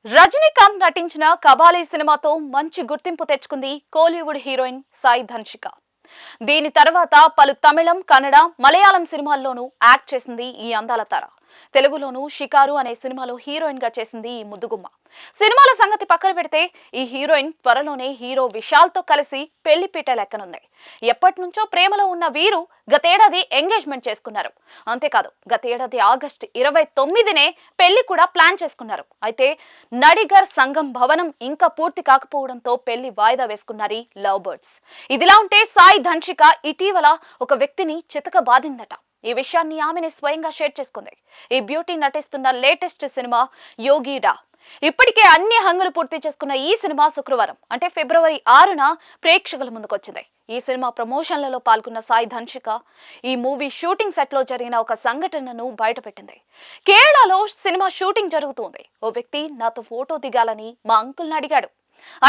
రజనీకాంత్ నటించిన కబాలీ సినిమాతో మంచి గుర్తింపు తెచ్చుకుంది కోలీవుడ్ హీరోయిన్ సాయి ధన్షిక. దీని తర్వాత పలు తమిళం, కన్నడ, మలయాళం సినిమాల్లోనూ యాక్ట్ చేసింది ఈ అందాల తార. తెలుగులోనూ షికారు అనే సినిమాలో హీరోయిన్ గా చేసింది ఈ ముద్దుగుమ్మ. సినిమాల సంగతి పక్కన పెడితే ఈ హీరోయిన్ త్వరలోనే హీరో విశాల్ తో కలిసి పెళ్లిపీట లెక్కనుంది. ఎప్పటి నుంచో ప్రేమలో ఉన్న వీరు గతేడాది ఎంగేజ్మెంట్ చేసుకున్నారు. అంతేకాదు గతేడాది ఆగస్టు 29నే పెళ్లి కూడా ప్లాన్ చేసుకున్నారు. అయితే నడిగర్ సంఘం భవనం ఇంకా పూర్తి కాకపోవడంతో పెళ్లి వాయిదా వేసుకున్నారు ఈ లవ్ బర్డ్స్. ఇదిలా ఉంటే సాయి ధన్షిక ఇటీవల ఒక వ్యక్తిని చితక బాధిందట. ఈ విషయాన్ని ఆమెని స్వయంగా షేర్ చేసుకుంది. ఈ బ్యూటీ నటిస్తున్న లేటెస్ట్ సినిమా యోగిడా. ఇప్పటికే అన్ని హంగులు పూర్తి చేసుకున్న ఈ సినిమా శుక్రవారం అంటే ఫిబ్రవరి 6న ప్రేక్షకుల ముందుకొచ్చింది. ఈ సినిమా ప్రమోషన్లలో పాల్గొన్న సాయి ధన్షిక ఈ మూవీ షూటింగ్ సెట్ లో జరిగిన ఒక సంఘటనను బయటపెట్టింది. కేరళలో సినిమా షూటింగ్ జరుగుతుంది. ఓ వ్యక్తి నాతో ఫోటో దిగాలని మా అంకుల్ని అడిగాడు.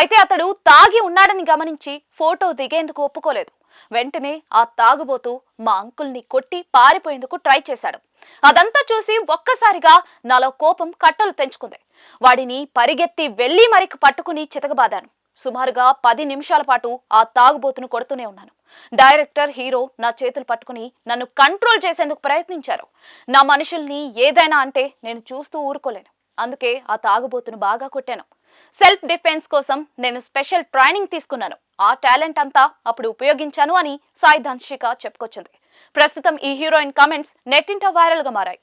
అయితే అతడు తాగి ఉన్నాడని గమనించి ఫోటో దిగేందుకు ఒప్పుకోలేదు. వెంటనే ఆ తాగుబోతూ మా అంకుల్ని కొట్టి పారిపోయేందుకు ట్రై చేశాడు. అదంతా చూసి ఒక్కసారిగా నాలో కోపం కట్టలు తెంచుకుంది. వాడిని పరిగెత్తి వెళ్లి మరికి పట్టుకుని చితకబాదాను. సుమారుగా 10 నిమిషాల పాటు ఆ తాగుబోతును కొడుతూనే ఉన్నాను. డైరెక్టర్, హీరో నా చేతులు పట్టుకుని నన్ను కంట్రోల్ చేసేందుకు ప్రయత్నించారు. నా మనుషుల్ని ఏదైనా అంటే నేను చూస్తూ ఊరుకోలేను. అందుకే ఆ తాగుబోతును బాగా కొట్టాను. సెల్ఫ్ డిఫెన్స్ కోసం నేను స్పెషల్ ట్రైనింగ్ తీసుకున్నాను. ఆ టాలెంట్ అంతా అప్పుడు ఉపయోగించాను అని సాయి ధన్షిక చెప్పుకొచ్చింది. ప్రస్తుతం ఈ హీరోయిన్ కామెంట్స్ నెట్టింట వైరల్ గా మారాయి.